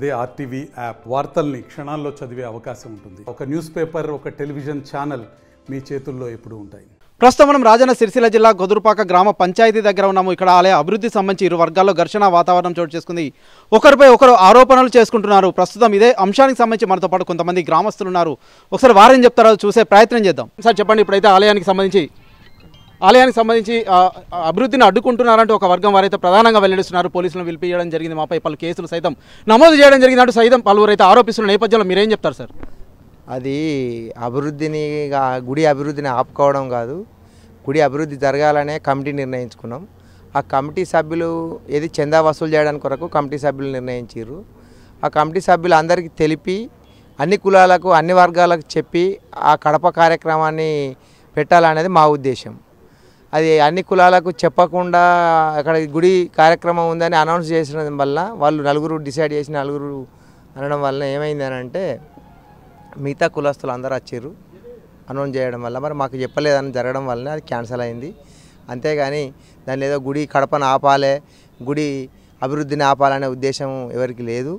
అదే RTV app వార్తల్ని క్షణాల్లో చదివే అవకాశం ఉంటుంది. ఒక న్యూస్ పేపర్, ఒక టెలివిజన్ ఛానల్ మీ చేతుల్లో ఎప్పుడూ ఉంటాయి. ప్రస్తుతం మనం రాజన్న సిరిసిల్ల జిల్లా గొదురుపాక గ్రామ పంచాయతీ దగ్గర ఉన్నాము. ఇక్కడ ఆలయ అభివృద్ధి సంబంధించి ఇరు వర్గాల్లో ఘర్షణ వాతావరణం చోటు చేసుకుంది. ఒకరిపై ఒకరు ఆరోపణలు చేసుకుంటున్నారు. ప్రస్తుతం ఇదే అంశానికి సంబంధించి మనతో పాటు కొంతమంది గ్రామస్తులు ఉన్నారు. ఒకసారి వారేం చెప్తారో చూసే ప్రయత్నం చేద్దాం. సార్ చెప్పండి, ఇప్పుడైతే ఆలయానికి సంబంధించి అభివృద్ధిని అడ్డుకుంటున్నారంటూ ఒక వర్గం వారైతే ప్రధానంగా వెల్లడిస్తున్నారు. పోలీసులను పిలిపించడం జరిగింది, మాపై పలు కేసులు సైతం నమోదు చేయడం జరిగిందంటూ సైతం పలువురు అయితే ఆరోపిస్తున్న నేపథ్యంలో మీరేం చెప్తారు సార్? అది గుడి అభివృద్ధిని ఆపుకోవడం కాదు, గుడి అభివృద్ధి జరగాలనే కమిటీ నిర్ణయించుకున్నాం. ఆ కమిటీ సభ్యులు ఏది చందా వసూలు చేయడానికి కొరకు కమిటీ సభ్యులు నిర్ణయించారు. ఆ కమిటీ సభ్యులు అందరికీ తెలిపి అన్ని కులాలకు అన్ని వర్గాలకు చెప్పి ఆ కడప కార్యక్రమాన్ని పెట్టాలనేది మా ఉద్దేశం. అది అన్ని కులాలకు చెప్పకుండా అక్కడ గుడి కార్యక్రమం ఉందని అనౌన్స్ చేసిన వల్ల వాళ్ళు నలుగురు డిసైడ్ చేసి నలుగురు అనడం వల్ల ఏమైందని అంటే మిగతా కులస్తులు అందరూ వచ్చారు అనౌన్స్ చేయడం వల్ల. మరి మాకు చెప్పలేదని జరగడం వల్లనే అది క్యాన్సిల్ అయింది. అంతేగాని దాన్ని ఏదో గుడి కడపను ఆపాలే, గుడి అభివృద్ధిని ఆపాలనే ఉద్దేశం ఎవరికి లేదు.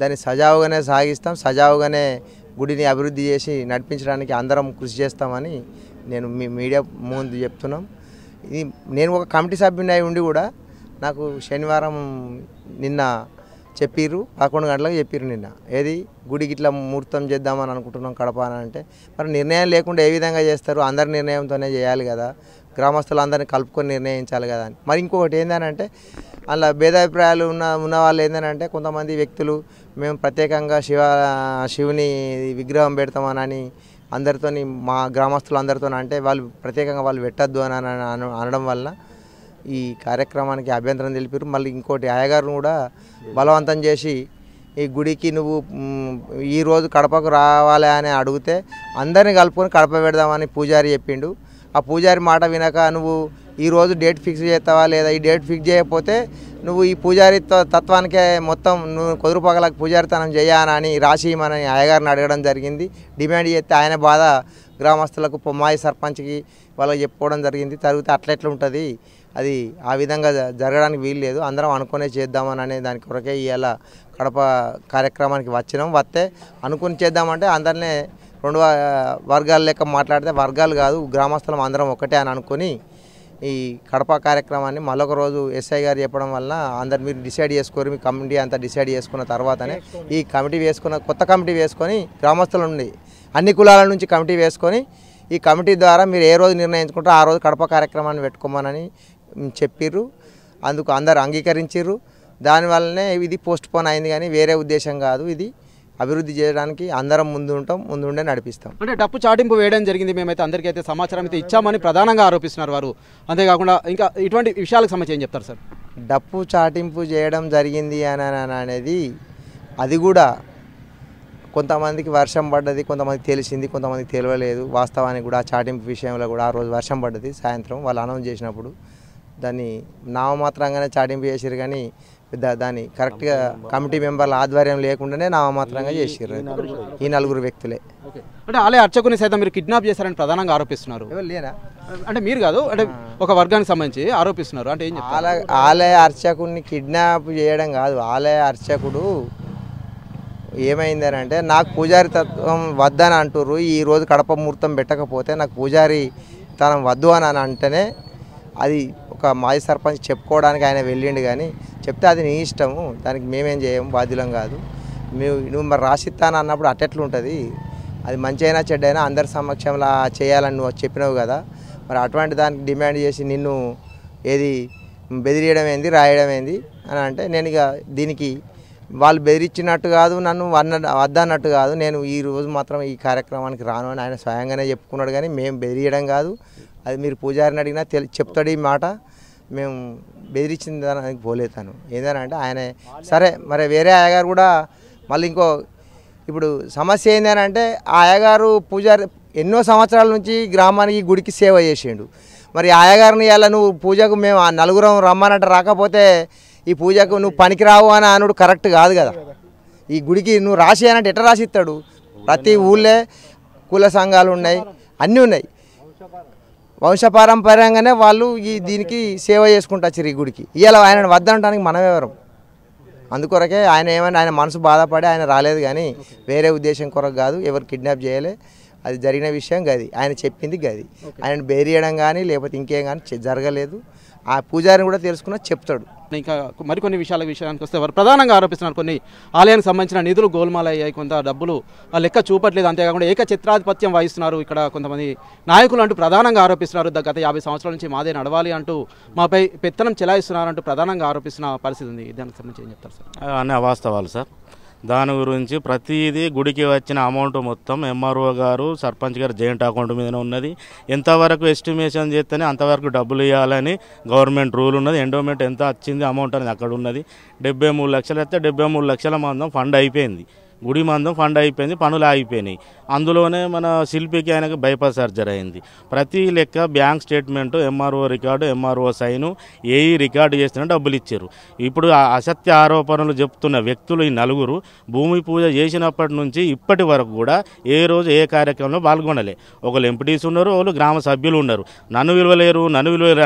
దాన్ని సజావుగానే సాగిస్తాం, సజావుగానే గుడిని అభివృద్ధి చేసి నడిపించడానికి అందరం కృషి చేస్తామని నేను మీ మీడియా ముందు చెప్తున్నాం. ఇది నేను ఒక కమిటీ సభ్యుని అయి ఉండి కూడా నాకు శనివారం నిన్న చెప్పిర్రు, 11 గంటలకు చెప్పిర్రు నిన్న. ఏది గుడికి ఇట్లా ముహూర్తం చేద్దామని అనుకుంటున్నాం కడప అని అంటే, మరి నిర్ణయం లేకుండా ఏ విధంగా చేస్తారు? అందరి నిర్ణయంతోనే చేయాలి కదా, గ్రామస్తులు అందరినీ కలుపుకొని నిర్ణయించాలి కదా అని. మరి ఇంకొకటి ఏంటంటే అలా భేదాభిప్రాయాలు ఉన్న వాళ్ళు ఏంటంటే కొంతమంది వ్యక్తులు మేము ప్రత్యేకంగా శివుని విగ్రహం పెడతామని అందరితోని మా గ్రామస్తులు అందరితో అంటే వాళ్ళు ప్రత్యేకంగా వాళ్ళు పెట్టద్దు అని అనడం వల్ల ఈ కార్యక్రమానికి అభ్యంతరం తెలిపారు. మళ్ళీ ఇంకోటి అయ్యగారును కూడా బలవంతం చేసి ఈ గుడికి నువ్వు ఈరోజు కడపకు రావాలి అని అడిగితే అందరినీ కలుపుకొని కడప పెడదామని పూజారి చెప్పిండు. ఆ పూజారి మాట వినక నువ్వు ఈరోజు డేట్ ఫిక్స్ చేస్తావా లేదా, ఈ డేట్ ఫిక్స్ చేయకపోతే నువ్వు ఈ పూజారి తత్వానికే మొత్తం నువ్వు కుదురుపగలకు పూజారితనం చేయాలని రాసి మన అయ్యగారిని అడగడం జరిగింది. డిమాండ్ చేస్తే ఆయన బాధ గ్రామస్తులకు మాజీ సర్పంచ్కి వాళ్ళకి చెప్పుకోవడం జరిగింది. జరిగితే అట్లెట్లా ఉంటుంది, అది ఆ విధంగా జరగడానికి వీలు లేదు, అందరం అనుకునే చేద్దామని అనే దాని కొరకే ఇవాళ కడప కార్యక్రమానికి వచ్చినాం. వస్తే అనుకుని చేద్దామంటే అందరినీ రెండు వర్గాల లెక్క మాట్లాడితే వర్గాలు కాదు గ్రామస్తులం అందరం ఒకటే అని అనుకొని ఈ కడప కార్యక్రమాన్ని మరొక రోజు ఎస్ఐ గారు చెప్పడం వల్ల అందరు మీరు డిసైడ్ చేసుకోరు, మీ కమిటీ అంతా డిసైడ్ చేసుకున్న తర్వాతనే ఈ కమిటీ కొత్త కమిటీ వేసుకొని గ్రామస్తుల నుండి అన్ని కులాల నుంచి కమిటీ వేసుకొని ఈ కమిటీ ద్వారా మీరు ఏ రోజు నిర్ణయించుకుంటారో ఆ రోజు కడప కార్యక్రమాన్ని పెట్టుకోమని చెప్పిర్రు. అందుకు అందరు అంగీకరించారు. దానివల్లనే ఇది పోస్ట్ పోన్ అయింది, కానీ వేరే ఉద్దేశం కాదు. ఇది అభివృద్ధి చేయడానికి అందరం ముందుండే నడిపిస్తాం. అంటే డప్పు చాటింపు వేయడం జరిగింది, మేమైతే అందరికైతే సమాచారం అయితే ఇచ్చామని ప్రధానంగా ఆరోపిస్తున్నారు వారు. అంతేకాకుండా ఇంకా ఇటువంటి విషయాలకు సంబంధించి ఏం చెప్తారు సార్? డప్పు చాటింపు చేయడం జరిగింది అని అనేది అది కూడా కొంతమందికి వర్షం పడ్డది, కొంతమందికి తెలిసింది, కొంతమందికి తెలియలేదు. వాస్తవానికి కూడా చాటింపు విషయంలో కూడా ఆ రోజు వర్షం పడ్డది సాయంత్రం వాళ్ళు అనౌన్స్ చేసినప్పుడు. దాన్ని నామమాత్రంగానే చాటింపు చేసారు, కానీ దాన్ని కరెక్ట్గా కమిటీ మెంబర్ల ఆధ్వర్యం లేకుండానే నామమాత్రంగా చేసారు ఈ నలుగురు వ్యక్తులే. అంటే ఆలయ అర్చకుని సైతం మీరు కిడ్నాప్ చేశారని ప్రధానంగా ఆరోపిస్తున్నారు. లేనా అంటే మీరు కాదు, అంటే ఒక వర్గానికి సంబంధించి ఆరోపిస్తున్నారు. అంటే ఏం ఆలయ అర్చకుడిని కిడ్నాప్ చేయడం కాదు, ఆలయ అర్చకుడు ఏమైందని అంటే నాకు పూజారి తత్వం వద్దని అంటుర్రు. ఈరోజు కడప ముహూర్తం పెట్టకపోతే నాకు పూజారి తనం వద్దు అని అంటేనే అది ఒక మాజీ సర్పంచ్ చెప్పుకోవడానికి ఆయన వెళ్ళిండు, కానీ చెప్తే అది నీ ఇష్టము, దానికి మేమేం చేయము, బాధ్యులం కాదు. నువ్వు మరి రాసిస్తాను అన్నప్పుడు అట్టెట్లు ఉంటుంది, అది మంచి అయినా చెడ్డైనా అందరి సమక్షంలో చేయాలని నువ్వు చెప్పినావు కదా. మరి అటువంటి దానికి డిమాండ్ చేసి నిన్ను ఏది బెదిరియడం ఏంది, రాయడం ఏంది అని అంటే నేను ఇక దీనికి వాళ్ళు బెదిరించినట్టు కాదు, నన్ను వద్దన్నట్టు కాదు, నేను ఈరోజు మాత్రం ఈ కార్యక్రమానికి రాను అని ఆయన స్వయంగానే చెప్పుకున్నాడు. కానీ మేము బెదిరియడం కాదు, అది మీరు పూజారిని అడిగినా చెప్తాడు ఈ మాట. మేము బెదిరించిన దానికి పోలేతాను ఏంటంటే ఆయన సరే. మరి వేరే అయ్యగారు కూడా మళ్ళీ ఇప్పుడు సమస్య ఏంటంటే ఆ అయ్యగారు పూజారి ఎన్నో సంవత్సరాల నుంచి గ్రామానికి గుడికి సేవ చేసిండు. మరి అయ్యగారిని ఇలా నువ్వు పూజకు మేము ఆ నలుగురం రమ్మనంటే రాకపోతే ఈ పూజకు నువ్వు పనికిరావు అని అనుడు కరెక్ట్ కాదు కదా. ఈ గుడికి నువ్వు రాసి అనంటే ఎట్లా రాసిస్తాడు? ప్రతి ఊళ్ళే కుల సంఘాలు ఉన్నాయి, అన్నీ ఉన్నాయి. వంశపారంపర్యంగానే వాళ్ళు దీనికి సేవ చేసుకుంటూ వచ్చారు ఈ గుడికి. ఇవాళ ఆయన వద్దనడానికి మనం ఎవరం? అందుకొరకే ఆయన ఏమైనా ఆయన మనసు బాధపడి ఆయన రాలేదు కానీ వేరే ఉద్దేశం కొరకు కాదు, ఎవరు కిడ్నాప్ చేయలే, అది జరిగిన విషయం గది, ఆయన చెప్పింది గది. ఆయన బేరియడం కానీ లేకపోతే ఇంకేం కానీ జరగలేదు. ఆ పూజారిని కూడా తెలుసుకున్నా చెప్తాడు. ఇంకా మరికొన్ని విషయానికి వస్తే వారు ప్రధానంగా ఆరోపిస్తున్నారు కొన్ని ఆలయానికి సంబంధించిన నిధులు గోల్మాల అయ్యాయి, కొంత డబ్బులు లెక్క చూపట్లేదు, అంతేకాకుండా ఏకఛత్రాధిపత్యం వహిస్తున్నారు ఇక్కడ కొంతమంది నాయకులు అంటూ ప్రధానంగా ఆరోపిస్తున్నారు. గత 50 సంవత్సరాల నుంచి మాదే నడవాలి అంటూ మాపై పెత్తనం చెలాయిస్తున్నారంటూ ప్రధానంగా ఆరోపిస్తున్న పరిస్థితి ఉంది. దానికి సంబంధించి ఏం చెప్తారు సార్? అన్నీ అవాస్తవాలు సార్. దాని గురించి ప్రతిదీ గుడికి వచ్చిన అమౌంట్ మొత్తం ఎంఆర్ఓ గారు సర్పంచ్ గారు జాయింట్ అకౌంట్ మీదనే ఉన్నది. ఎంతవరకు ఎస్టిమేషన్ చేస్తేనే అంతవరకు డబ్బులు ఇవ్వాలని గవర్నమెంట్ రూల్ ఉన్నది. ఎండోమెంట్ ఎంత వచ్చింది అమౌంట్ అనేది అక్కడ ఉన్నది. 73 లక్షలు అయితే 73 లక్షల మందం ఫండ్ అయిపోయింది, గుడి మందం ఫండ్ అయిపోయింది, పనులు ఆగిపోయినాయి. అందులోనే మన శిల్పికి ఆయనకు బైపాస్ సర్జరీ అయింది. ప్రతి లెక్క bank statement, MRO record, MRO sign, AE record చేస్తున్న డబ్బులు ఇచ్చారు. ఇప్పుడు అసత్య ఆరోపణలు చెప్తున్న వ్యక్తులు ఈ నలుగురు భూమి పూజ చేసినప్పటి నుంచి ఇప్పటి వరకు కూడా ఏ రోజు ఏ కార్యక్రమంలో పాల్గొనలే. ఒకళ్ళు ఎంపీటీస్ ఉన్నారు, ఒకళ్ళు గ్రామ సభ్యులు ఉన్నారు. నన్ను విలువలేరు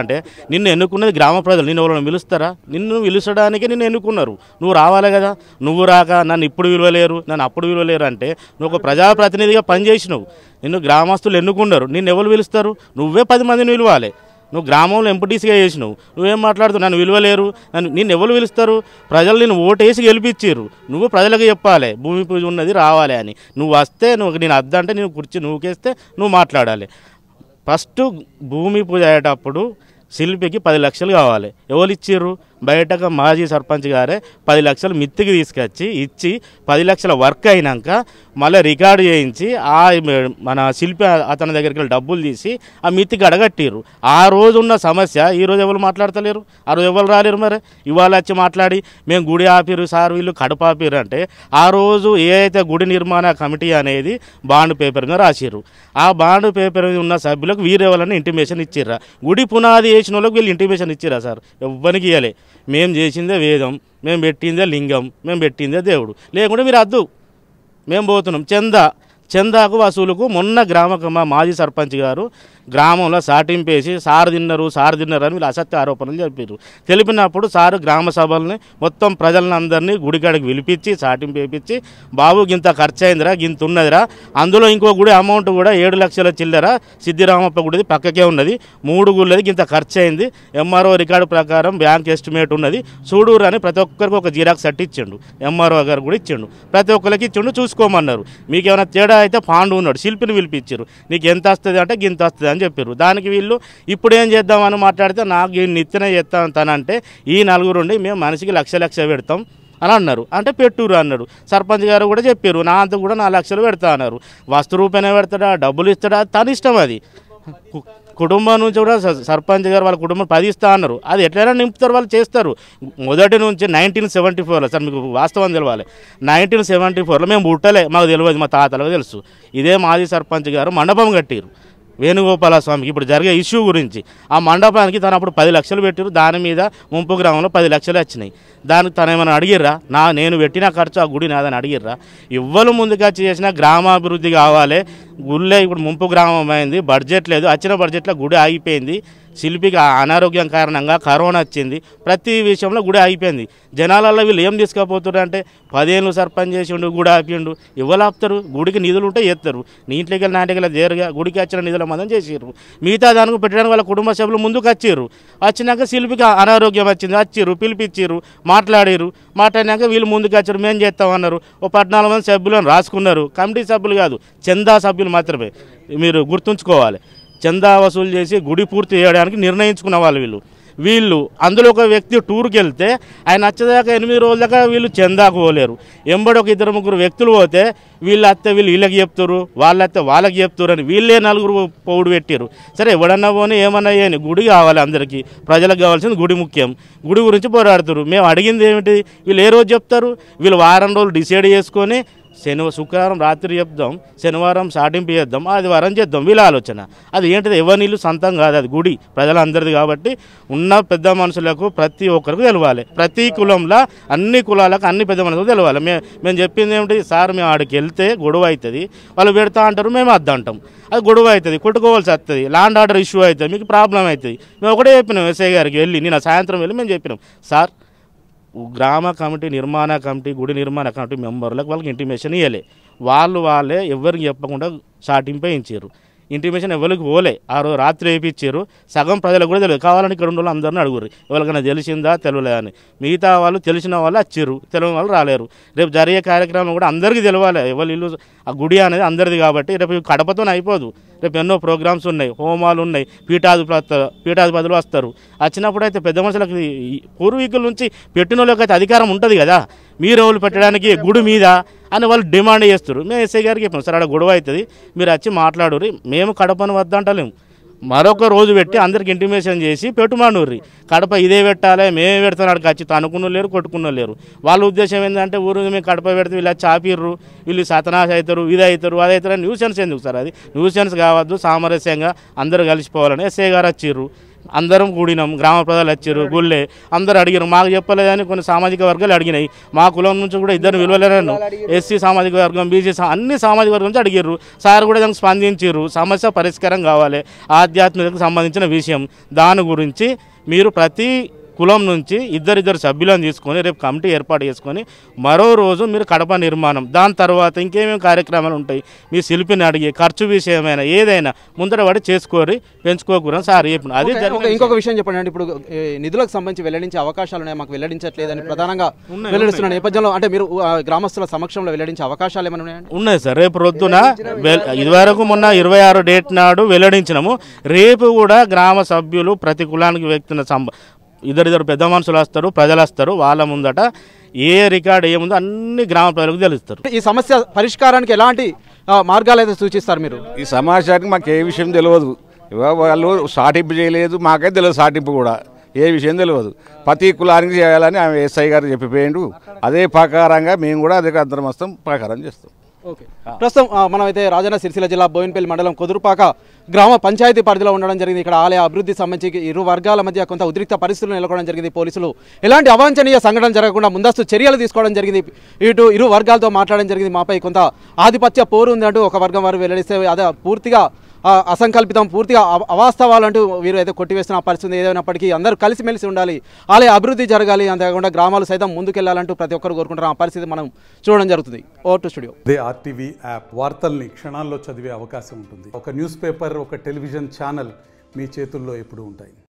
అంటే నిన్ను ఎన్నుకున్నది గ్రామ ప్రజలు. నిన్ను ఎవరైనా పిలుస్తారా? నిన్ను పిలుచడానికి నిన్ను ఎన్నుకున్నారు, నువ్వు రావాలి కదా. నువ్వు రాక నన్ను ఇప్పుడు విలువలేరు, నన్ను అప్పుడు విలువలేరు అంటే నువ్వు ఒక ప్రజాప్రతినిధిగా పనిచేసినావు. నిన్ను గ్రామస్తులు ఎన్నుకున్నారు, నిన్ను ఎవరు పిలుస్తారు? నువ్వే 10 మందిని విలువాలి. నువ్వు గ్రామంలో ఎంపీటీసీగా చేసినావు, నువ్వేం మాట్లాడుతావు? నన్ను విలువలేరు, నిన్ను ఎవరు పిలుస్తారు? ప్రజలు నిన్ను ఓటేసి గెలిపించారు, నువ్వు ప్రజలకు చెప్పాలి భూమి పూజ ఉన్నది రావాలి అని. నువ్వు వస్తే నేను అద్దంటే నేను కుర్చీ నువ్వుకేస్తే నువ్వు మాట్లాడాలి. ఫస్ట్ భూమి పూజ అయ్యేటప్పుడు శిల్పికి 10 లక్షలు కావాలి. ఎవరు ఇచ్చిర్రు? బయటకు మాజీ సర్పంచ్ గారే 10 లక్షలు మిత్తికి తీసుకొచ్చి ఇచ్చి 10 లక్షల వర్క్ అయినాక మళ్ళీ రికార్డు చేయించి ఆ మన శిల్పి అతని దగ్గరికి వెళ్ళి డబ్బులు తీసి ఆ మిత్తికి అడగట్టిర్రు. ఆ రోజు ఉన్న సమస్య ఈరోజు ఎవరు మాట్లాడతలేరు, ఆ రోజు ఎవరు రాలేరు. మరి ఇవాళ వచ్చి మాట్లాడి మేము గుడి ఆపిరు సార్, వీళ్ళు కడుపు ఆపిరు అంటే ఆ రోజు ఏ అయితే గుడి నిర్మాణ కమిటీ అనేది బాండ్ పేపర్ మీద రాసిర్రు. ఆ బాండ్ పేపర్ మీద ఉన్న సభ్యులకు వీరెవరన్నా ఇంటిమేషన్ ఇచ్చిర్రా? గుడి పునాది వేసిన వాళ్ళకి వీళ్ళు ఇంటిమేషన్ ఇచ్చిర్రా సార్? ఎవ్వరికి ఇవ్వలే. మేము చేసిందే వేదం, మేము పెట్టిందే లింగం, మేము పెట్టిందే దేవుడు, లేకుంటే మీరు అద్దు మేము పోతున్నాం. చందాకు వసూలుకు మొన్న గ్రామ మాజీ సర్పంచ్ గారు గ్రామంలో సాటింపేసి సార్ తిన్నారు అని వీళ్ళు అసత్య ఆరోపణలు తెలిపినప్పుడు సారు గ్రామ సభల్ని మొత్తం ప్రజలందరినీ గుడికాడికి పిలిపించి సాటింపేపించి బాబు గింత ఖర్చు అయిందిరా, గింత ఉన్నదిరా, అందులో ఇంకో గుడి అమౌంట్ కూడా 7 లక్షల చిల్లర సిద్ధిరామప్ప గుడిది పక్కకే ఉన్నది, 3 గుళ్ళది గింత ఖర్చు అయింది, ఎంఆర్ఓ రికార్డు ప్రకారం బ్యాంక్ ఎస్టిమేట్ ఉన్నది చూడురు అని ప్రతి ఒక్కరికి ఒక జిరాక్స్ సెట్ ఇచ్చిండు. ఎంఆర్ఓ గారు కూడా ఇచ్చిండు, ప్రతి ఒక్కరికి ఇచ్చిండు, చూసుకోమన్నారు. మీకు ఏమైనా తేడా అయితే పాండు ఉన్నాడు, శిల్పిని పిలిపించారు, నీకు ఎంత వస్తుంది అంటే గింత వస్తుంది అని చెప్పారు. దానికి వీళ్ళు ఇప్పుడు ఏం చేద్దామని మాట్లాడితే నాకు ఈ నిత్యనే చేస్తాను తనంటే ఈ నలుగురు ఉండి మేము మనిషికి లక్ష పెడతాం అని అన్నారు. అంటే పెట్టురు అన్నాడు. సర్పంచ్ గారు కూడా చెప్పారు నా అంత కూడా 4 లక్షలు పెడతా అన్నారు. వస్తు రూపాయనే పెడతాడా, డబ్బులు ఇస్తాడా, తన ఇష్టం. అది కుటుంబం నుంచి కూడా సర్పంచ్ గారు వాళ్ళ కుటుంబం 10 ఇస్తా అన్నారు. అది ఎట్లయినా నింపుతారు, వాళ్ళు చేస్తారు. మొదటి నుంచి 1974లో సార్ మీకు వాస్తవం తెలవాలి, 1974లో మేము పుట్టలే, మాకు తెలియదు, మా తాతలకు తెలుసు. ఇదే మాజీ సర్పంచ్ గారు మండపం కట్టారు వేణుగోపాల స్వామికి. ఇప్పుడు జరిగే ఇష్యూ గురించి ఆ మండపానికి తను అప్పుడు 10 లక్షలు పెట్టారు. దాని మీద ముంపు గ్రామంలో 10 లక్షలు వచ్చినాయి. దానికి తను ఏమైనా అడిగిర్రా? నేను పెట్టిన ఖర్చు ఆ గుడి నాదని అడిగిర్రా? ఇవ్వలు ముందుకు వచ్చి చేసిన గ్రామాభివృద్ధి కావాలి. గుళ్ళే ఇప్పుడు ముంపు గ్రామం అయింది, బడ్జెట్ లేదు, వచ్చిన బడ్జెట్లో గుడి ఆగిపోయింది. శిల్పికి అనారోగ్యం కారణంగా కరోనా వచ్చింది, ప్రతి విషయంలో గుడి ఆగిపోయింది. జనాలలో వీళ్ళు ఏం తీసుకుపోతున్నారు అంటే 10 ఏళ్ళు సర్పంచ్ చేసిండు, గుడి ఆపిండు. ఇవ్వలు ఆపుతారు, గుడికి నిధులు ఉంటే చేస్తారు. నీ ఇంట్లోకి వెళ్ళి నాటికి చేరుగా గుడికి వచ్చిన నిధుల మందం చేసిర్రు. మిగతా దానికి పెట్టడానికి వాళ్ళ కుటుంబ సభ్యులు ముందుకు వచ్చిర్రు. వచ్చినాక శిల్పికి అనారోగ్యం వచ్చింది, వచ్చిర్రు, పిలిపించిర్రు, మాట్లాడినాక వీళ్ళు ముందుకు వచ్చారు, మేము చేస్తామన్నారు. ఓ 14 మంది సభ్యులను రాసుకున్నారు. కమిటీ సభ్యులు కాదు, చందా సభ్యులు మాత్రమే. మీరు గుర్తుంచుకోవాలి, చందా వసూలు చేసి గుడి పూర్తి చేయడానికి నిర్ణయించుకున్న వాళ్ళు వీళ్ళు. అందులో ఒక వ్యక్తి టూర్కి వెళ్తే ఆయన వచ్చేదాకా 8 రోజుల దాకా వీళ్ళు చందాకు పోలేరు. ఎంబడి ఒక 2-3 వ్యక్తులు పోతే వీళ్ళు అత్తే వీళ్ళు వీళ్ళకి చెప్తారు, వాళ్ళత్తే వాళ్ళకి చెప్తారు అని వీళ్ళే 4 పౌడు పెట్టారు. సరే ఎవడన్నా పోనీ ఏమన్నా అని గుడి కావాలి, అందరికీ ప్రజలకు కావాల్సింది గుడి ముఖ్యం. గుడి గురించి పోరాడుతారు. మేము అడిగింది ఏమిటి? వీళ్ళు ఏ రోజు చెప్తారు? వీళ్ళు వారం రోజులు డిసైడ్ చేసుకొని శుక్రవారం రాత్రి చెప్దాం, శనివారం సాటింపు చేద్దాం, ఆదివారం చేద్దాం, వీళ్ళ ఆలోచన. అది ఏంటిది? ఎవరినిల్లు సొంతం కాదు, అది గుడి ప్రజలందరిది. కాబట్టి ఉన్న పెద్ద మనుషులకు ప్రతి ఒక్కరికి తెలవాలి. ప్రతి కులంలో అన్ని కులాలకు అన్ని పెద్ద మనుషులకు తెలవాలి. మేము చెప్పింది ఏమిటి? సార్ మేము ఆడికి వెళ్తే గొడవ అవుతుంది, వాళ్ళు పెడతా అంటారు, మేము అద్దంటాం, అది గొడవ అవుతుంది, కొట్టుకోవాల్సి వస్తుంది, ల్యాండ్ ఆర్డర్ ఇష్యూ అవుతుంది, మీకు ప్రాబ్లం అవుతుంది. మేము ఒకటే చెప్పినాం ఎస్ఐ గారికి వెళ్ళి, నిన్న సాయంత్రం వెళ్ళి మేము చెప్పినాం, సార్ గ్రామ కమిటీ నిర్మాణ కమిటీ గుడి నిర్మాణ కమిటీ మెంబర్లకు వాళ్ళకి ఇంటిమేషన్ ఇవ్వలే, వాళ్ళే ఎవరికి చెప్పకుండా షాటింపై ఇచ్చారు. ఇంటిమేషన్ ఎవరికి పోలే. ఆ రోజు రాత్రి వేయించారు. సగం ప్రజలకు కూడా తెలియదు. కావాలని ఇక్కడ ఉన్న వాళ్ళు అందరిని అడుగురు ఎవరికైనా తెలిసిందా తెలియలేదా అని. మిగతా వాళ్ళు తెలిసిన వాళ్ళు వచ్చారు, తెలియని వాళ్ళు రాలేరు. రేపు జరిగే కార్యక్రమం కూడా అందరికీ తెలియాలి. ఎవరి ఇల్లు ఆ గుడి అనేది అందరిది కాబట్టి రేపు కడపతోనే అయిపోదు. రేపు ఎన్నో ప్రోగ్రామ్స్ ఉన్నాయి, హోమాలు ఉన్నాయి, పీఠాధిపతులు వస్తారు. వచ్చినప్పుడు అయితే పెద్ద మనుషులకు పూర్వీకుల నుంచి పెట్టిన వాళ్ళకి అయితే అధికారం ఉంటుంది కదా, మీరు ఎవరు పెట్టడానికి గుడి మీద అని వాళ్ళు డిమాండ్ చేస్తారు. మేము ఎస్ఐ గారికి చెప్పాం, సార్ అక్కడ గొడవ అవుతుంది, మీరు వచ్చి మాట్లాడుర్రి, మేము కడపను వద్దంటలేము. మరొక రోజు పెట్టి అందరికి ఇంటిమేషన్ చేసి పెట్టుమానుర్రి. కడప ఇదే పెట్టాలి, మేమే పెడతాను వచ్చి తనుకున్న లేరు, కొట్టుకున్న లేరు. వాళ్ళ ఉద్దేశం ఏంటంటే ఊరు మేము కడప పెడితే వీళ్ళు చాపిర్రు, వీళ్ళు సతనాశ అవుతారు, ఇది అవుతారు, అది అవుతారు. న్యూసెన్స్ ఎందుకు సార్? అది న్యూసెన్స్ కావద్దు, సామరస్యంగా అందరూ కలిసిపోవాలని ఎస్ఐ గారు వచ్చిర్రు. అందరం కూడినాం, గ్రామ ప్రజలు వచ్చారు, గుళ్ళే అందరూ అడిగారు. మాకు చెప్పలేదని కొన్ని సామాజిక వర్గాలు అడిగినాయి. మా కులం నుంచి కూడా ఇద్దరు విలువలేరను, ఎస్సీ సామాజిక వర్గం, బీసీ అన్ని సామాజిక వర్గం నుంచి అడిగారు. సార్ కూడా దానికి స్పందించారు. సమస్య పరిష్కారం కావాలి, ఆధ్యాత్మికతకు సంబంధించిన విషయం. దాని గురించి మీరు ప్రతి కులం నుంచి ఇద్దరిద్దరు సభ్యులను తీసుకొని రేపు కమిటీ ఏర్పాటు చేసుకొని మరో రోజు మీరు కడప నిర్మాణం, దాని తర్వాత ఇంకేమేమి కార్యక్రమాలు ఉంటాయి, మీ శిల్పిని అడిగి ఖర్చు విషయమైనా ఏదైనా ముందర పడి చేసుకోరి, పెంచుకోకూడదని సార్ చెప్పిన. అది ఇంకొక విషయం చెప్పండి అండి, ఇప్పుడు నిధులకు సంబంధించి వెల్లడించే అవకాశాలు ఉన్నాయి, మాకు వెల్లడించట్లేదని ప్రధానంగా వెల్లడిస్తున్న నేపథ్యంలో అంటే మీరు గ్రామస్తుల సమక్షంలో వెల్లడించే అవకాశాలు ఏమైనా ఉన్నాయండి? ఉన్నాయి సార్. రేపు రొద్దున ఇదివరకు మొన్న 26 డేట్ నాడు వెల్లడించినాము. రేపు కూడా గ్రామ సభ్యులు ప్రతి కులానికి వ్యక్తిన ఇద్దరిద్దరు పెద్ద మనుషులు వస్తారు, ప్రజలు వస్తారు. వాళ్ళ ముందట ఏ రికార్డు ఏముందో అన్ని గ్రామ ప్రజలకు తెలుస్తారు. ఈ సమస్య పరిష్కారానికి ఎలాంటి మార్గాలు అయితే సూచిస్తారు మీరు? ఈ సమాచారానికి మాకు ఏ విషయం తెలియదు. వాళ్ళు సాటింపు చేయలేదు, మాకైతే తెలియదు సాటింపు కూడా ఏ విషయం తెలియదు. ప్రతి కులానికి చేయాలని ఆమె ఎస్ఐ గారు చెప్పిపోయిండు. అదే ప్రకారంగా మేము కూడా అదే అందరం వస్తాం, ప్రకారం చేస్తాం. ఓకే, ప్రస్తుతం మనమైతే రాజన్న సిరిసిల్ల జిల్లా బోయినపల్లి మండలం కొదురుపాక గ్రామ పంచాయతీ పరిధిలో ఉండడం జరిగింది. ఇక్కడ ఆలయ అభివృద్ధి సంబంధించి ఇరు వర్గాల మధ్య కొంత ఉద్రిక్త పరిస్థితులు నెలకొనడం జరిగింది. పోలీసులు ఎలాంటి అవాంఛనీయ సంఘటన జరగకుండా ముందస్తు చర్యలు తీసుకోవడం జరిగింది. ఇరు వర్గాలతో మాట్లాడడం జరిగింది. మాపై కొంత ఆధిపత్య పోరు ఉందంటూ ఒక వర్గం వారు వెల్లడిస్తే అదే పూర్తిగా అసంకల్పితం, పూర్తిగా అవాస్తవాలంటూ వీరు అయితే కొట్టివేస్తున్న పరిస్థితి. ఏదైనప్పటికీ అందరూ కలిసిమెలిసి ఉండాలి, ఆలయ అభివృద్ధి జరగాలి, అంతేకాకుండా గ్రామాలు సైతం ముందుకెళ్లాలంటూ ప్రతి ఒక్కరు కోరుకుంటారు. ఆ పరిస్థితి మనం చూడడం జరుగుతుంది. Over to studio. The RTV app వార్తల్ని క్షణాల్లో చదివే అవకాశం ఉంటుంది. ఒక న్యూస్ పేపర్, ఒక టెలివిజన్ ఛానల్ మీ చేతుల్లో ఎప్పుడూ ఉంటాయి.